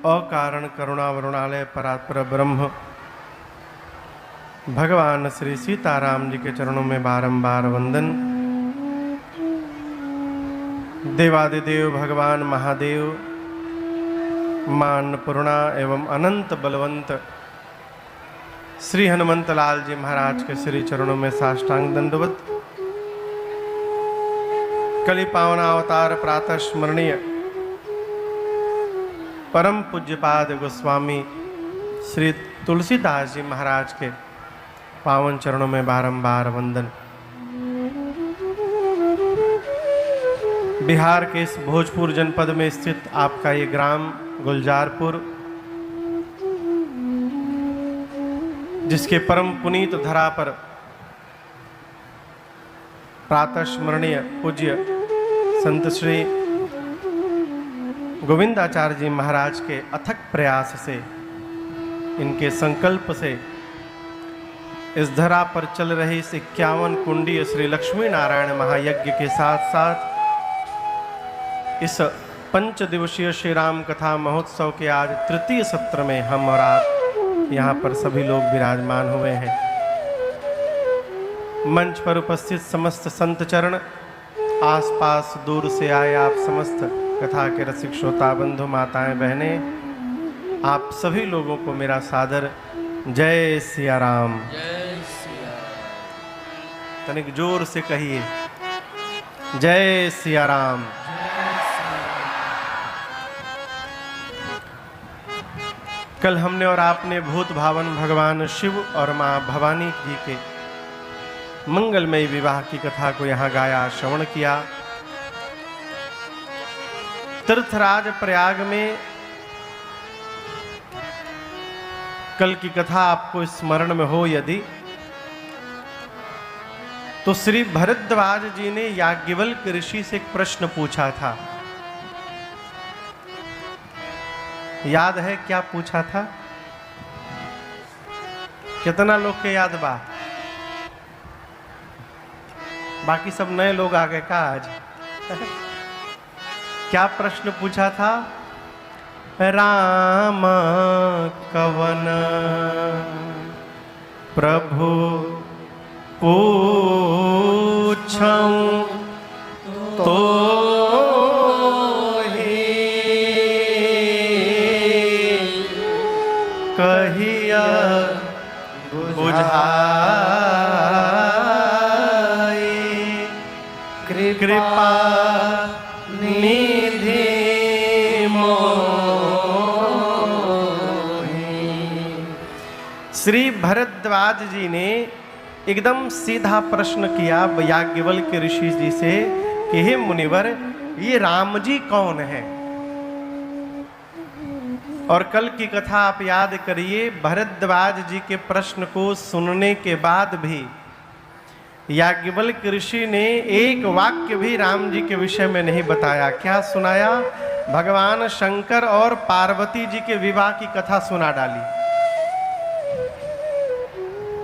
अकारण करुणावरुणालय परात्पर ब्रह्म भगवान श्री सीताराम जी के चरणों में बारंबार वंदन। देवादिदेव भगवान महादेव मां अन्नपूर्णा एवं अनंत बलवंत श्री हनुमंत लाल जी महाराज के श्री चरणों में साष्टांग दंडवत। कलि पावना अवतार प्रातः स्मरणीय परम पूज्यपाद गोस्वामी श्री तुलसीदास जी महाराज के पावन चरणों में बारंबार वंदन। बिहार के इस भोजपुर जनपद में स्थित आपका ये ग्राम गुलजारपुर, जिसके परम पुनीत धरा पर प्रातः स्मरणीय पूज्य संत श्री गोविंदाचार्य जी महाराज के अथक प्रयास से, इनके संकल्प से इस धरा पर चल रही इस 51 कुंडीय श्री लक्ष्मी नारायण महायज्ञ के साथ साथ इस 5 दिवसीय श्री राम कथा महोत्सव के आज तृतीय सत्र में हम और आप यहाँ पर सभी लोग विराजमान हुए हैं। मंच पर उपस्थित समस्त संत चरण, आसपास दूर से आए आप समस्त कथा के रसिक श्रोता बंधु माताएं बहनें, आप सभी लोगों को मेरा सादर जय सिया राम। जय सिया राम। तनिक जोर से कहिए जय सिया राम। कल हमने और आपने भूत भावन भगवान शिव और मां भवानी जी के मंगलमयी विवाह की कथा को यहाँ गाया, श्रवण किया। तीर्थराज प्रयाग में कल की कथा आपको स्मरण में हो यदि, तो श्री भरद्वाज जी ने याज्ञवल्क्य ऋषि से एक प्रश्न पूछा था। याद है क्या पूछा था? कितना लोग के याद बा? बाकी सब नए लोग आ गए का आज? क्या प्रश्न पूछा था? राम कवन प्रभु पूछऊं तो कहिया बुझाई कृपा निधि श्री भरद्वाज जी ने एकदम सीधा प्रश्न किया याज्ञवल्क्य ऋषि जी से कि हे मुनिवर, ये राम जी कौन है? और कल की कथा आप याद करिए, भरद्वाज जी के प्रश्न को सुनने के बाद भी याज्ञवल्क्य ऋषि ने एक वाक्य भी राम जी के विषय में नहीं बताया। क्या सुनाया? भगवान शंकर और पार्वती जी के विवाह की कथा सुना डाली।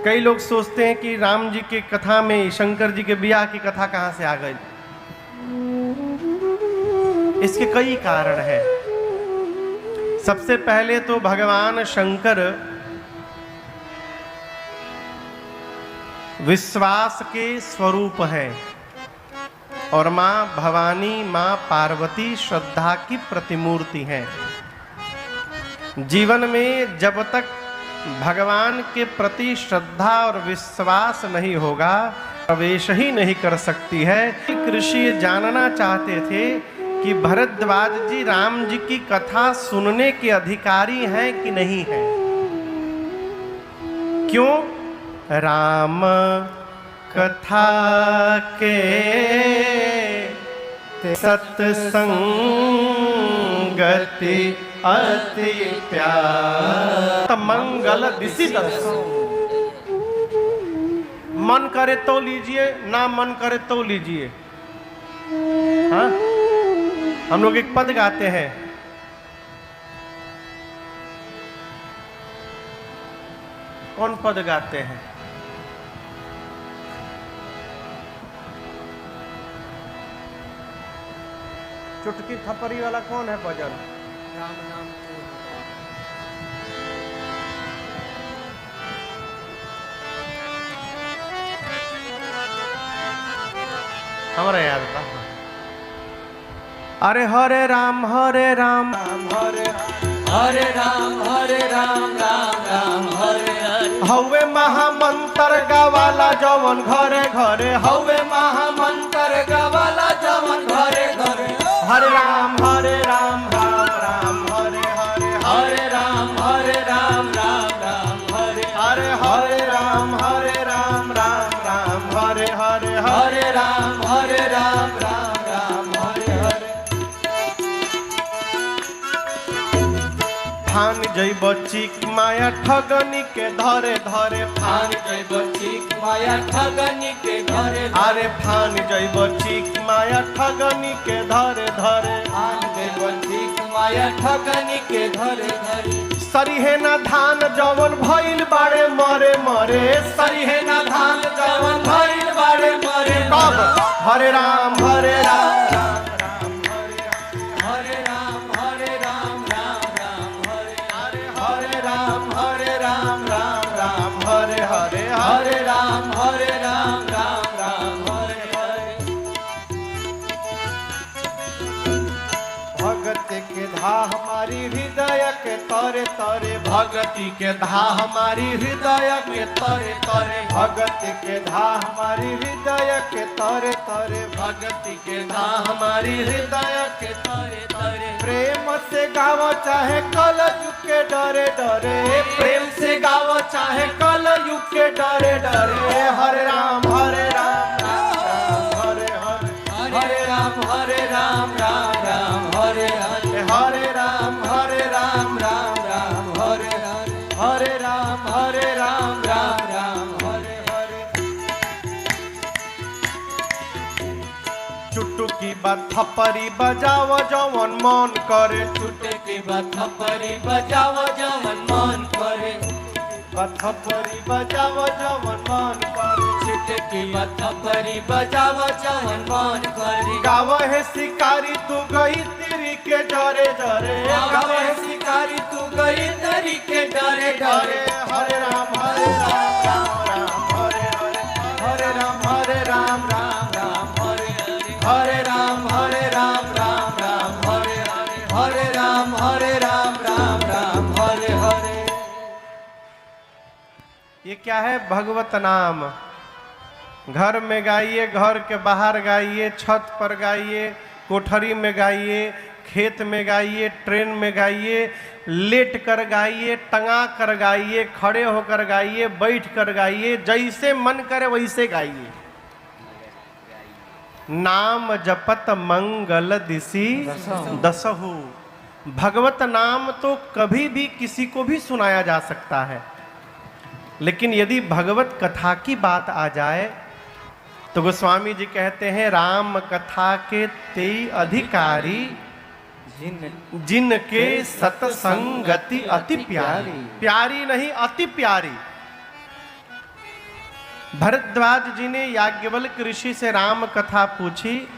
कई लोग सोचते हैं कि राम जी के कथा में शंकर जी के विवाह की कथा कहां से आ गई। इसके कई कारण हैं। सबसे पहले तो भगवान शंकर विश्वास के स्वरूप हैं और मां भवानी, मां पार्वती श्रद्धा की प्रतिमूर्ति हैं। जीवन में जब तक भगवान के प्रति श्रद्धा और विश्वास नहीं होगा, प्रवेश ही नहीं कर सकती है। ऋषि जानना चाहते थे कि भरद्वाज जी राम जी की कथा सुनने के अधिकारी हैं कि नहीं हैं। क्यों? राम कथा के सत्संगति अति प्यार मंगल दिशि दर्शन। मन करे तो लीजिए, ना मन करे तो लीजिए। हाँ, हम लोग एक पद गाते हैं, कौन पद गाते हैं? चुटकी थपरी वाला कौन है भजन? राम नाम हमारा याद था। अरे हरे राम हरे राम हरे राम राम राम हरे हरे। हवे महामंत्र गावाला जवन घरे घरे हवे महामंत्र गवाला जवन घरे घरे। हरे राम राम राम हरे हरे हरे राम राम राम हरे। हरे हरे राम राम राम हरे हरे हरे राम राम राम हरे हरे। फान जैब चिक माया ठगनी के धरे धरे फान जैब चिक माया ठगनी के धरे। अरे फान जैब चिक माया ठगनी के धरे धरे फान जैब चिक माया ठगनी के धरे धरे। सरिहे ना धान जवन भइल बाड़े मरे मरे सरिहे ना धान जवन भइल बाड़े मरे। कब हरे राम हरे राम हरे राम राम राम हरे। हरे राम राम हरे हरे हरे राम राम राम हरे हरे। भगत के धा हमारी हृदय के तरे तरे भगति के धा हमारी हृदय के तरे तरे भगत के धा हमारी हृदय के तरे तरे भगति के धा हमारी हृदय के तरे तरे प्रेम से गावो चाहे कल युग के डरे डरे प्रेम से गावो चाहे कल युग के डरे डरे हरे राम हरे हरे हरे राम राम हरे हरे। हरे राम राम हरे हरे। हरे राम राम राम हरे हरे। चुटकी थप्पड़ी बजाव जवन मन करे चुटकी थप्पड़ी बजाव जवन मन करे। थप्पड़ी बजाव जवन मन करे चुटकी थप्पड़ी बजाव जवन मन करे। गावहे शिकारी तू गई तेरी के डरे डरे गावे शिकारी तू गई तरी के डरे डरे। हरे राम राम हरे हरे हरे राम राम हरे हरे। हरे राम राम हरे हरे। हरे राम राम हरे हरे। ये क्या है भगवत नाम घर में गाइए घर के बाहर गाइए छत पर गाइए कोठरी में गाइए खेत में गाइए ट्रेन में गाइए लेट कर गाइए टंगा कर गाइए खड़े होकर गाइए बैठ कर गाइए जैसे मन करे वैसे गाइए नाम जपत मंगल दिशि दसहु भगवत नाम तो कभी भी किसी को भी सुनाया जा सकता है लेकिन यदि भगवत कथा की बात आ जाए तो गोस्वामी जी कहते हैं राम कथा के तेई अधिकारी जिनके सत्संगति अति प्यारी प्यारी नहीं अति प्यारी। भरद्वाज जी ने याज्ञवल्क्य ऋषि से राम कथा पूछी।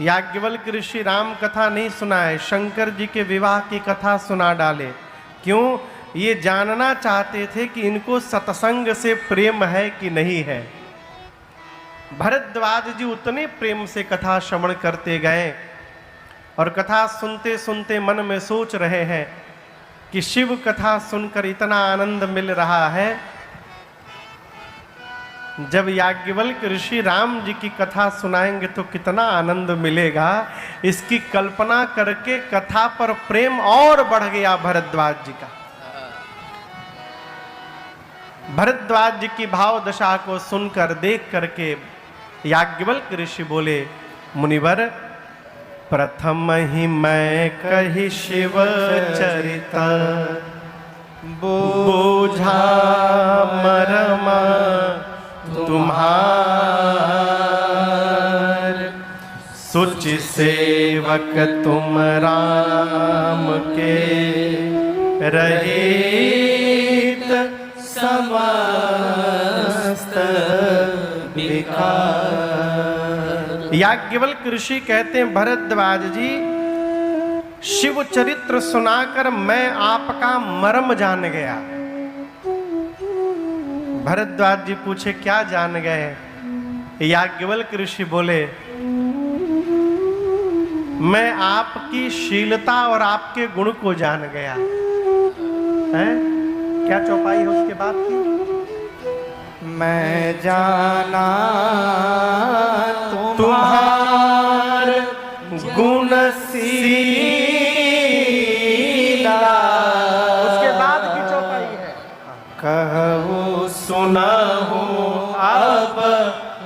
याज्ञवल्क्य ऋषि राम कथा नहीं सुनाए शंकर जी के विवाह की कथा सुना डाले। क्यों? ये जानना चाहते थे कि इनको सत्संग से प्रेम है कि नहीं है। भरद्वाज जी उतने प्रेम से कथा श्रवण करते गए और कथा सुनते सुनते मन में सोच रहे हैं कि शिव कथा सुनकर इतना आनंद मिल रहा है, जब याज्ञवल्क्य ऋषि राम जी की कथा सुनाएंगे तो कितना आनंद मिलेगा। इसकी कल्पना करके कथा पर प्रेम और बढ़ गया भरद्वाज जी का। भरद्वाज जी की भाव दशा को सुनकर देख करके याज्ञवल्क्य ऋषि बोले, मुनिवर प्रथम ही मैं कही शिव चरित बोझा मरमा तुम्हार सुचि सेवक तुम राम के रहित समस्त विकार। याज्ञवल्क्य ऋषि कहते हैं भरद्वाज जी शिव चरित्र सुनाकर मैं आपका मर्म जान गया। भरद्वाज जी पूछे क्या जान गए? याज्ञवल्क्य ऋषि बोले, मैं आपकी शीलता और आपके गुण को जान गया। हैं? क्या चौपाई है उसके बाद की? मैं जाना तुम्हार गुणशीला। उसके बाद की चौपाई है, कहूँ सुनहु अब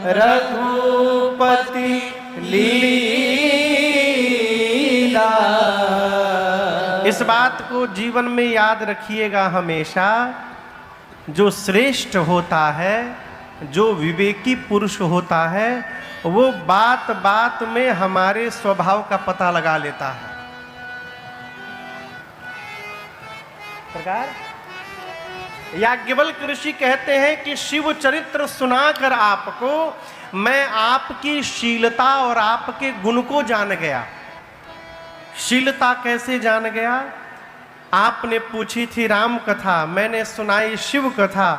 रघुपति लीला। इस बात को जीवन में याद रखिएगा हमेशा। जो श्रेष्ठ होता है, जो विवेकी पुरुष होता है, वो बात बात में हमारे स्वभाव का पता लगा लेता है। प्रकार याज्ञवल्क्य ऋषि कहते हैं कि शिव चरित्र सुनाकर आपको मैं आपकी शीलता और आपके गुण को जान गया। शीलता कैसे जान गया? आपने पूछी थी राम कथा, मैंने सुनाई शिव कथा,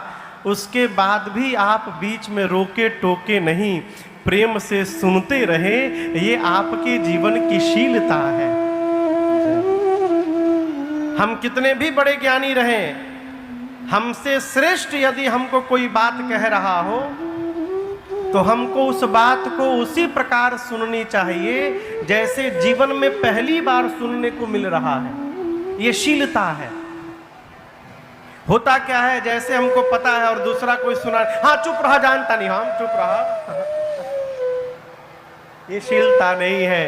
उसके बाद भी आप बीच में रोके टोके नहीं, प्रेम से सुनते रहे। ये आपके जीवन की शीलता है। हम कितने भी बड़े ज्ञानी रहें, हमसे श्रेष्ठ यदि हमको कोई बात कह रहा हो तो हमको उस बात को उसी प्रकार सुननी चाहिए जैसे जीवन में पहली बार सुनने को मिल रहा है। ये शीलता है। होता क्या है, जैसे हमको पता है और दूसरा कोई सुना, हाँ चुप रहा, जानता नहीं, हम चुप रहा। ये शीलता नहीं है।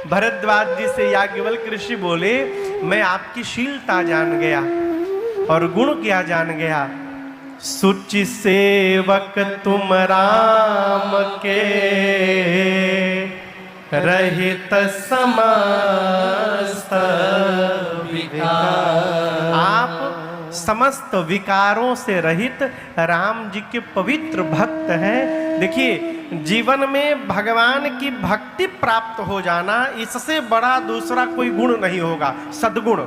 भरद्वाज जी से याज्ञवल्क्य ऋषि बोले, मैं आपकी शीलता जान गया। और गुण क्या जान गया? सुचि सेवक तुम राम के, रहित समस्त विकार। आप समस्त विकारों से रहित राम जी के पवित्र भक्त हैं। देखिए, जीवन में भगवान की भक्ति प्राप्त हो जाना, इससे बड़ा दूसरा कोई गुण नहीं होगा। सद्गुण,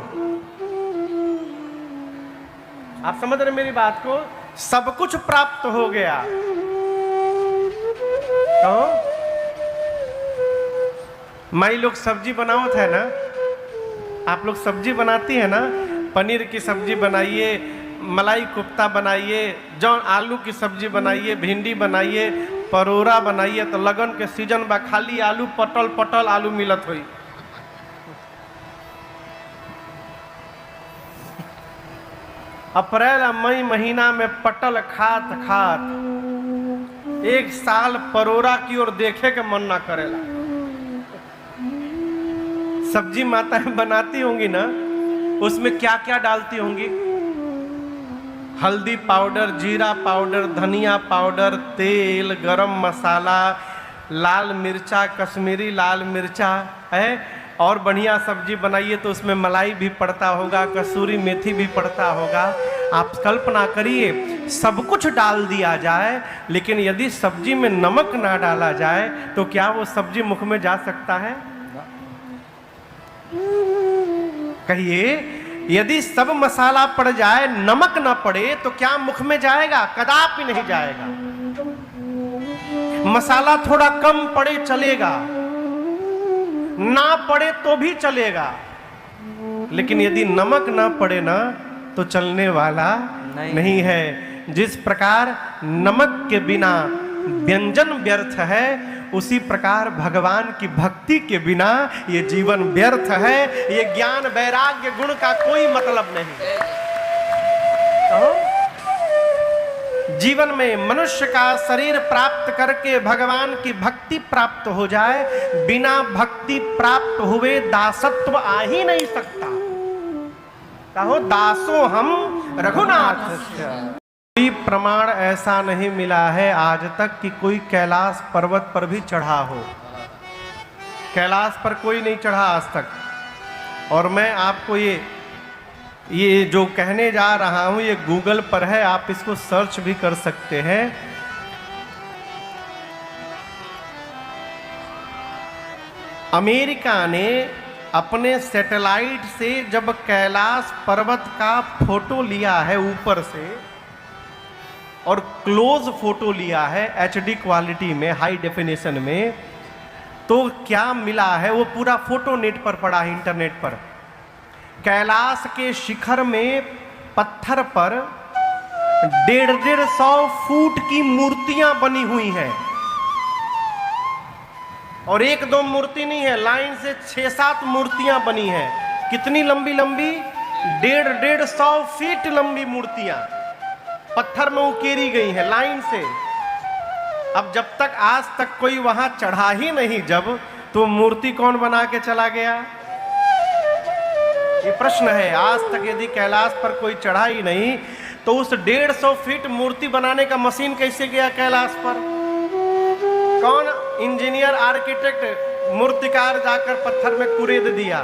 आप समझ रहे मेरी बात को? सब कुछ प्राप्त हो गया। कहो, माई लोग सब्जी बनावत है ना, आप लोग सब्जी बनाती है ना, पनीर की सब्जी बनाइए, मलाई कोफ्ता बनाइए, जौन आलू की सब्जी बनाइए, भिंडी बनाइए, परोरा बनाइए, तो लगन के सीजन बा खाली आलू पटल पटल आलू मिलत हुई। अप्रैल और मई महीना में पटल खात खात एक साल परोरा की ओर देखे के मन ना करेला। सब्जी माताएं बनाती होंगी ना, उसमें क्या क्या डालती होंगी? हल्दी पाउडर, जीरा पाउडर, धनिया पाउडर, तेल, गरम मसाला, लाल मिर्चा, कश्मीरी लाल मिर्चा है। और बढ़िया सब्जी बनाइए तो उसमें मलाई भी पड़ता होगा, कसूरी मेथी भी पड़ता होगा। आप कल्पना करिए, सब कुछ डाल दिया जाए, लेकिन यदि सब्जी में नमक ना डाला जाए तो क्या वो सब्जी मुख में जा सकता है? कहिए, यदि सब मसाला पड़ जाए, नमक ना पड़े तो क्या मुख में जाएगा? कदापि नहीं जाएगा। मसाला थोड़ा कम पड़े चलेगा, ना पड़े तो भी चलेगा, लेकिन यदि नमक ना पड़े ना तो चलने वाला नहीं है। जिस प्रकार नमक के बिना व्यंजन व्यर्थ है, उसी प्रकार भगवान की भक्ति के बिना ये जीवन व्यर्थ है। ये ज्ञान वैराग्य गुण का कोई मतलब नहीं। जीवन में मनुष्य का शरीर प्राप्त करके भगवान की भक्ति प्राप्त हो जाए, बिना भक्ति प्राप्त हुए दासत्व आ ही नहीं सकता। कहो, दासो हम रघुनाथ। कोई प्रमाण ऐसा नहीं मिला है आज तक कि कोई कैलाश पर्वत पर भी चढ़ा हो। कैलाश पर कोई नहीं चढ़ा आज तक। और मैं आपको ये जो कहने जा रहा हूं, ये गूगल पर है, आप इसको सर्च भी कर सकते हैं। अमेरिका ने अपने सैटेलाइट से जब कैलाश पर्वत का फोटो लिया है ऊपर से, और क्लोज फोटो लिया है HD क्वालिटी में, हाई डेफिनेशन में, तो क्या मिला है वो पूरा फोटो नेट पर पड़ा है, इंटरनेट पर। कैलाश के शिखर में पत्थर पर 150 फुट की मूर्तियां बनी हुई हैं, और एक दो मूर्ति नहीं है, लाइन से 6-7 मूर्तियां बनी हैं। कितनी लंबी लंबी? 150 फीट लंबी मूर्तियां पत्थर में उकेरी गई हैं लाइन से। अब जब तक आज तक कोई वहां चढ़ा ही नहीं, जब तो मूर्ति कौन बना के चला गया? ये प्रश्न है। आज तक यदि कैलाश पर कोई चढ़ा ही नहीं, तो उस 150 फीट मूर्ति बनाने का मशीन कैसे गया कैलाश पर? कौन इंजीनियर, आर्किटेक्ट, मूर्तिकार जाकर पत्थर में कुरेद दिया?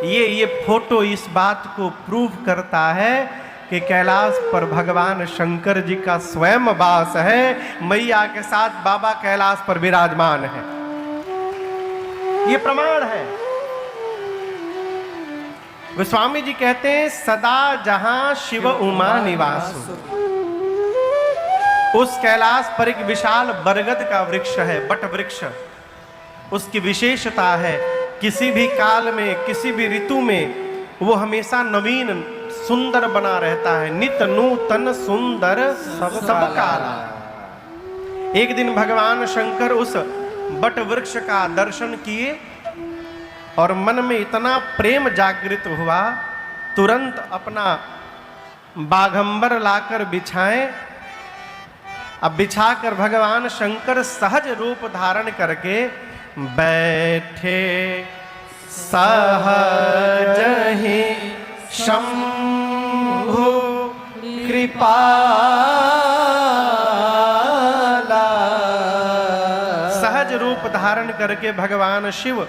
ये फोटो इस बात को प्रूव करता है कि कैलाश पर भगवान शंकर जी का स्वयं वास है, मैया के साथ बाबा कैलाश पर विराजमान है। ये प्रमाण है। गोस्वामी जी कहते हैं, सदा जहां शिव उमा निवास, उस कैलाश पर एक विशाल बरगद का वृक्ष है, बट वृक्ष। उसकी विशेषता है, किसी भी काल में, किसी भी ऋतु में वो हमेशा नवीन सुंदर बना रहता है। नित नूतन सुंदर सब काला। एक दिन भगवान शंकर उस बट वृक्ष का दर्शन किए और मन में इतना प्रेम जागृत हुआ, तुरंत अपना बाघंबर लाकर बिछाएं। अब बिछाकर भगवान शंकर सहज रूप धारण करके बैठे, सहज ही शंभु कृपाला। सहज रूप धारण करके भगवान शिव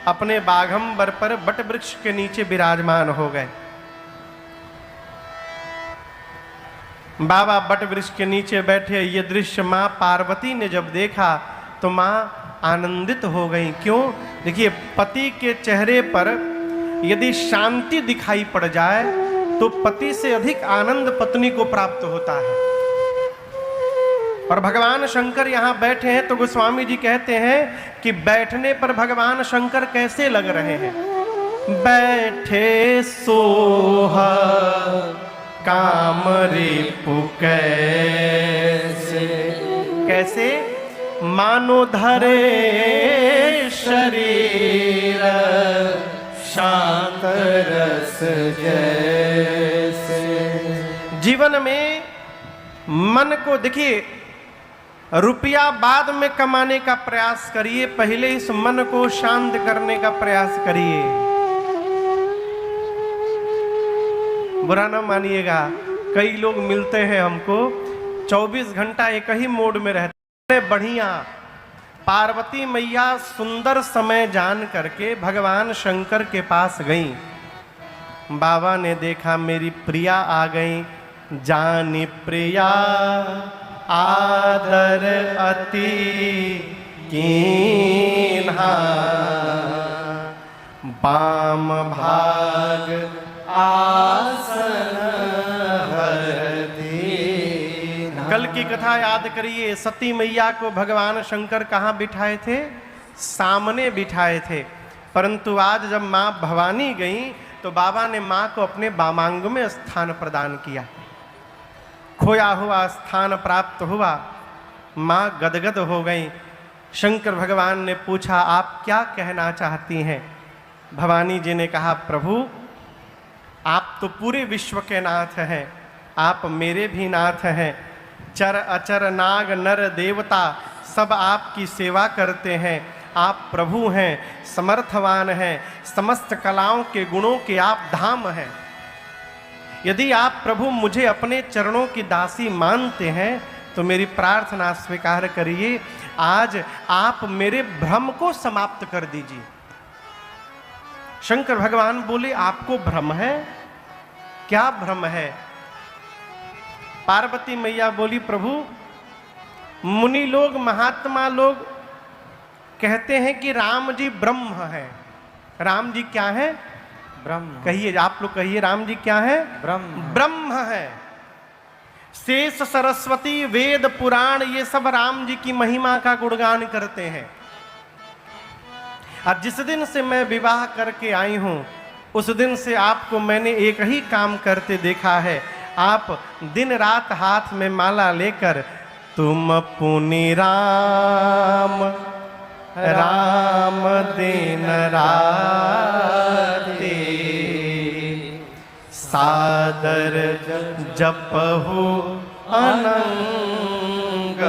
अपने बाघंबर पर बट वृक्ष के नीचे विराजमान हो गए। बाबा बट वृक्ष के नीचे बैठे। ये दृश्य माँ पार्वती ने जब देखा तो माँ आनंदित हो गई। क्यों? देखिए, पति के चेहरे पर यदि शांति दिखाई पड़ जाए तो पति से अधिक आनंद पत्नी को प्राप्त होता है। और भगवान शंकर यहाँ बैठे हैं तो गोस्वामी जी कहते हैं कि बैठने पर भगवान शंकर कैसे लग रहे हैं? बैठे सोहा काम रिपु कैसे, कैसे? मानो धरे शरीर शांत रस जैसे। जीवन में मन को, देखिए, रुपया बाद में कमाने का प्रयास करिए, पहले इस मन को शांत करने का प्रयास करिए। बुरा ना मानिएगा, कई लोग मिलते हैं हमको, 24 घंटा एक ही मोड में रहते। बढ़िया पार्वती मैया सुंदर समय जान करके भगवान शंकर के पास गई। बाबा ने देखा मेरी प्रिया आ गई। जानी प्रिया आदर अति कीन्हा, बाम भाग आसन हर दीन्हा। कल की कथा याद करिए, सती मैया को भगवान शंकर कहाँ बिठाए थे? सामने बिठाए थे। परंतु आज जब माँ भवानी गई तो बाबा ने माँ को अपने वामांग में स्थान प्रदान किया। खोया हुआ स्थान प्राप्त हुआ। माँ गदगद हो गई। शंकर भगवान ने पूछा, आप क्या कहना चाहती हैं? भवानी जी ने कहा, प्रभु आप तो पूरे विश्व के नाथ हैं, आप मेरे भी नाथ हैं। चर अचर नाग नर देवता सब आपकी सेवा करते हैं। आप प्रभु हैं, समर्थवान हैं, समस्त कलाओं के गुणों के आप धाम हैं। यदि आप प्रभु मुझे अपने चरणों की दासी मानते हैं तो मेरी प्रार्थना स्वीकार करिए। आज आप मेरे भ्रम को समाप्त कर दीजिए। शंकर भगवान बोले, आपको भ्रम है? क्या भ्रम है? पार्वती मैया बोली, प्रभु मुनि लोग, महात्मा लोग कहते हैं कि राम जी ब्रह्म है। राम जी क्या है? ब्रह्म। कहिए, आप लोग कहिए, राम जी क्या है? ब्रह्म। ब्रह्म है। शेष, सरस्वती, वेद, पुराण ये सब राम जी की महिमा का गुणगान करते हैं। और जिस दिन से मैं विवाह करके आई हूं उस दिन से आपको मैंने एक ही काम करते देखा है। आप दिन रात हाथ में माला लेकर तुम पुनि राम राम दिन राते सादर जपहु अनंग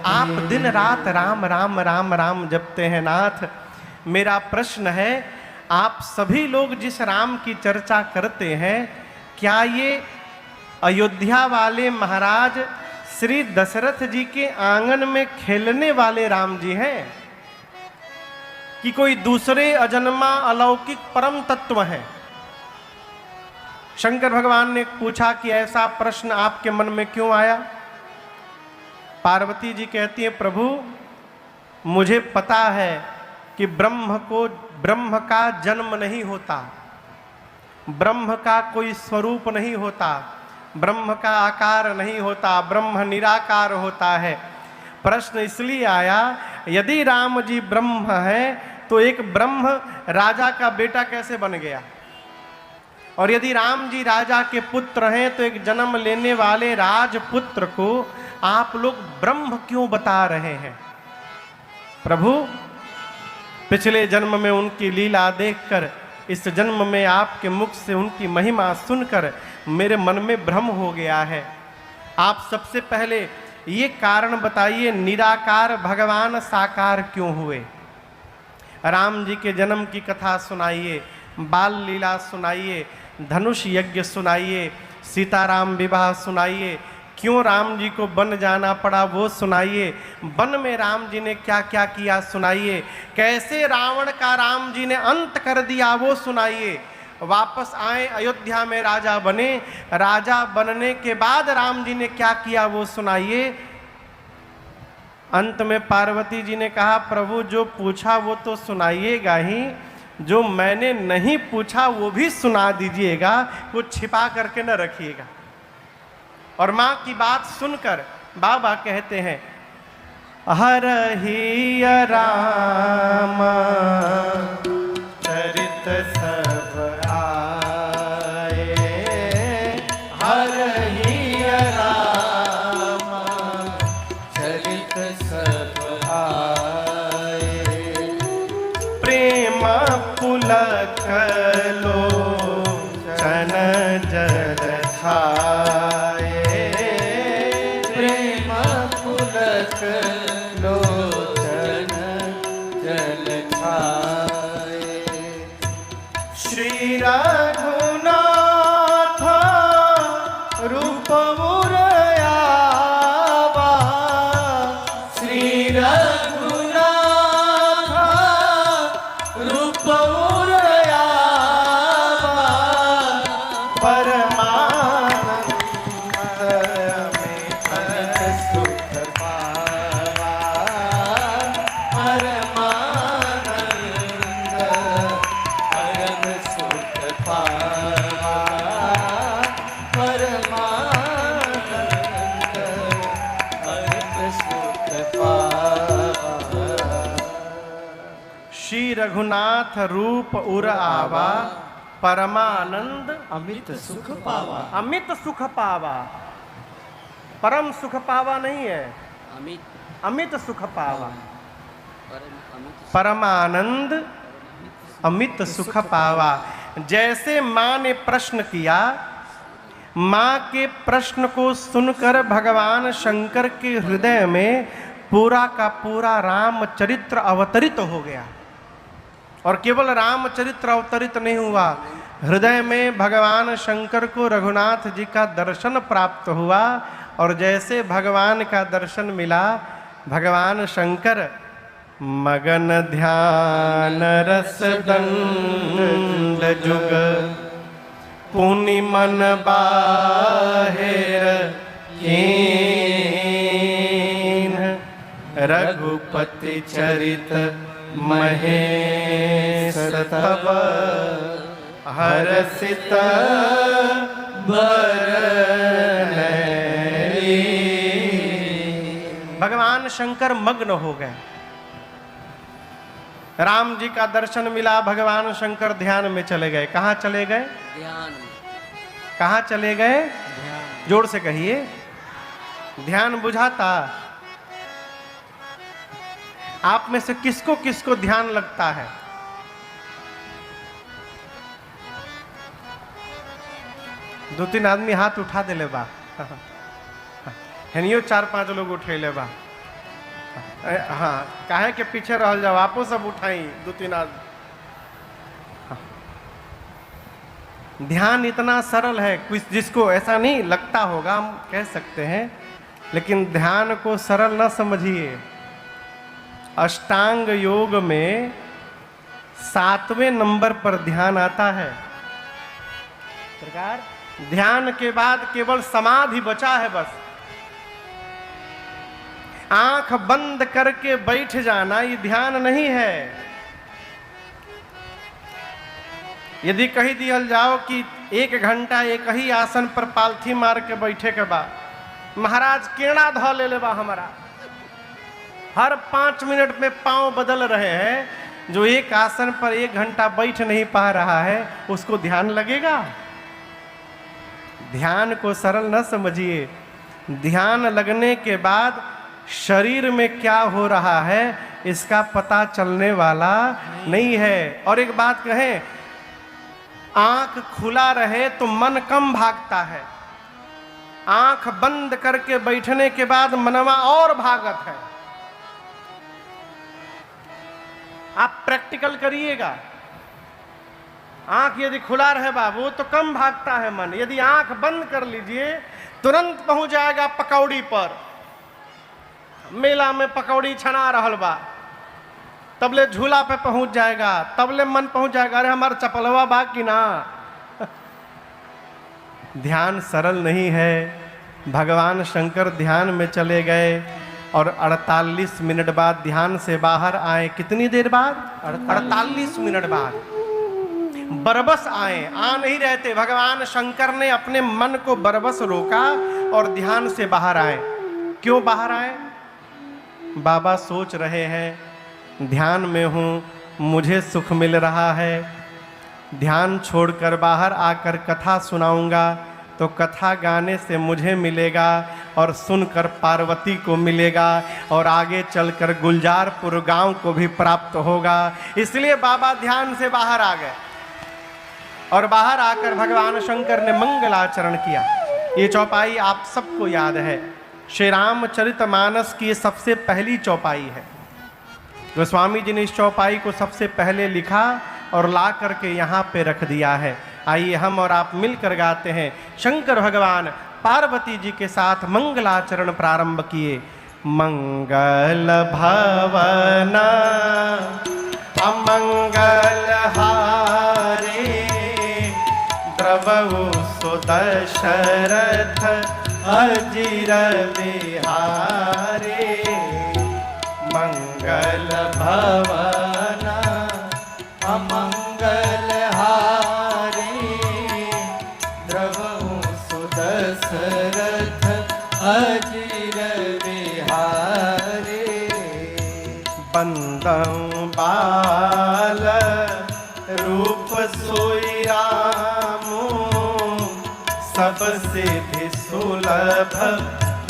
आप दिन रात राम राम राम राम जपते हैं नाथ। मेरा प्रश्न है, आप सभी लोग जिस राम की चर्चा करते हैं, क्या ये अयोध्या वाले महाराज श्री दशरथ जी के आंगन में खेलने वाले राम जी हैं कि कोई दूसरे अजन्मा अलौकिक परम तत्व हैं? शंकर भगवान ने पूछा कि ऐसा प्रश्न आपके मन में क्यों आया? पार्वती जी कहती है, प्रभु मुझे पता है कि ब्रह्म का जन्म नहीं होता, ब्रह्म का कोई स्वरूप नहीं होता, ब्रह्म का आकार नहीं होता, ब्रह्म निराकार होता है। प्रश्न इसलिए आया, यदि राम जी ब्रह्म है तो एक ब्रह्म राजा का बेटा कैसे बन गया? और यदि राम जी राजा के पुत्र हैं तो एक जन्म लेने वाले राजपुत्र को आप लोग ब्रह्म क्यों बता रहे हैं? प्रभु पिछले जन्म में उनकी लीला देखकर, इस जन्म में आपके मुख से उनकी महिमा सुनकर मेरे मन में भ्रम हो गया है। आप सबसे पहले ये कारण बताइए, निराकार भगवान साकार क्यों हुए? राम जी के जन्म की कथा सुनाइए, बाल लीला सुनाइए, धनुष यज्ञ सुनाइए, सीताराम विवाह सुनाइए, क्यों राम जी को वन जाना पड़ा वो सुनाइए, वन में राम जी ने क्या क्या किया सुनाइए, कैसे रावण का राम जी ने अंत कर दिया वो सुनाइए, वापस आए अयोध्या में राजा बने, राजा बनने के बाद राम जी ने क्या किया वो सुनाइए। अंत में पार्वती जी ने कहा, प्रभु जो पूछा वो तो सुनाइएगा ही, जो मैंने नहीं पूछा वो भी सुना दीजिएगा, वो छिपा करके न रखिएगा। और माँ की बात सुनकर बाबा कहते हैं, हर ही राम चरित सब आए, हर ही राम चरित सब आए, प्रेम पुलक लो चन जल छाए, लोचन जल छाए, श्री रघुनाथ रूप मुरयावा, श्री रघुनाथ रूप मुरयावा, परमानंद रघुनाथ रूप उर आवा, परमानंद अमित सुख पावा, अमित सुख पावा, परम सुख पावा नहीं है, अमित सुख पावा, परमानंद अमित सुख पावा। जैसे माँ ने प्रश्न किया, माँ के प्रश्न को सुनकर भगवान शंकर के हृदय में पूरा का पूरा रामचरित्र अवतरित हो गया। और केवल रामचरित्र अवतरित नहीं हुआ, हृदय में भगवान शंकर को रघुनाथ जी का दर्शन प्राप्त हुआ। और जैसे भगवान का दर्शन मिला, भगवान शंकर मगन ध्यान रस दंड जुग, पुनि मन बाहिर कीन, रघुपति चरित महेश तब हरसित बरनली। भगवान शंकर मग्न हो गए। राम जी का दर्शन मिला, भगवान शंकर ध्यान में चले गए। कहाँ चले गए? ध्यान। कहाँ चले गए? ध्यान। जोर से कहिए। ध्यान बुझाता? आप में से किसको किसको ध्यान लगता है? दो तीन आदमी हाथ उठा दे ले बा। हनियो 4-5 लोग उठे ले बा। हाँ, काहे के पीछे रह जाओ, आपो सब उठाई 2-3 आदमी। ध्यान इतना सरल है, कुछ जिसको ऐसा नहीं लगता होगा हम कह सकते हैं, लेकिन ध्यान को सरल ना समझिए। अष्टांग योग में 7वें नंबर पर ध्यान आता है। सरकार, ध्यान के बाद केवल समाधि बचा है। बस आंख बंद करके बैठ जाना ये ध्यान नहीं है। यदि कही दिया जाओ कि 1 घंटा एक ही आसन पर पालथी मार के बैठे के बाद महाराज केड़ा ध ले बा, हमारा हर 5 मिनट में पांव बदल रहे हैं। जो एक आसन पर 1 घंटा बैठ नहीं पा रहा है उसको ध्यान लगेगा? ध्यान को सरल न समझिए। ध्यान लगने के बाद शरीर में क्या हो रहा है इसका पता चलने वाला नहीं है। और एक बात कहें, आंख खुला रहे तो मन कम भागता है, आंख बंद करके बैठने के बाद मनवा और भागत है। आप प्रैक्टिकल करिएगा। आंख यदि खुला रहे बाबू तो कम भागता है मन। यदि आंख बंद कर लीजिए तुरंत पहुंच जाएगा पकौड़ी पर। मेला में पकौड़ी छना रहल बा, तबले झूला पे पहुंच जाएगा, तबले मन पहुंच जाएगा, अरे हमार चपलवा बा कि ना। ध्यान सरल नहीं है। भगवान शंकर ध्यान में चले गए और 48 मिनट बाद ध्यान से बाहर आए। कितनी देर बाद? 48 मिनट बाद बरबस आए। आ नहीं रहते। भगवान शंकर ने अपने मन को बरबस रोका और ध्यान से बाहर आए। क्यों बाहर आए? बाबा सोच रहे हैं ध्यान में हूँ, मुझे सुख मिल रहा है, ध्यान छोड़कर बाहर आकर कथा सुनाऊंगा तो कथा गाने से मुझे मिलेगा और सुनकर पार्वती को मिलेगा और आगे चलकर गुलजारपुर गांव को भी प्राप्त होगा। इसलिए बाबा ध्यान से बाहर आ गए और बाहर आकर भगवान शंकर ने मंगलाचरण किया। ये चौपाई आप सबको याद है, श्री रामचरितमानस की सबसे पहली चौपाई है। गोस्वामी जी ने इस चौपाई को सबसे पहले लिखा और ला करके यहाँ पे रख दिया है। आइए हम और आप मिलकर गाते हैं। शंकर भगवान पार्वती जी के साथ मंगलाचरण प्रारंभ किए। मंगल भवन अमंगल हारे, द्रवहु सुदशरथ अजिर बिहारे। मंगल भवन अमंगल हारे, द्रवहु सुदशरथ अजिर बिहारे। बंदं बाल रूप सोई रामो, सब सिद्धि सुलभ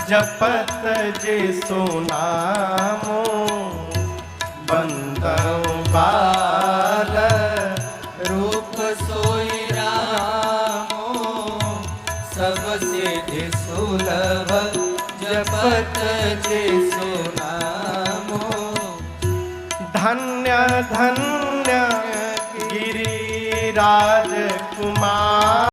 जपत जे सुनामो। बंदं बाल रूप सोई रामो, सब सिद्धि सुलभ जपत जे सुनामो। धन्य धन्य गिरिराज कुमार,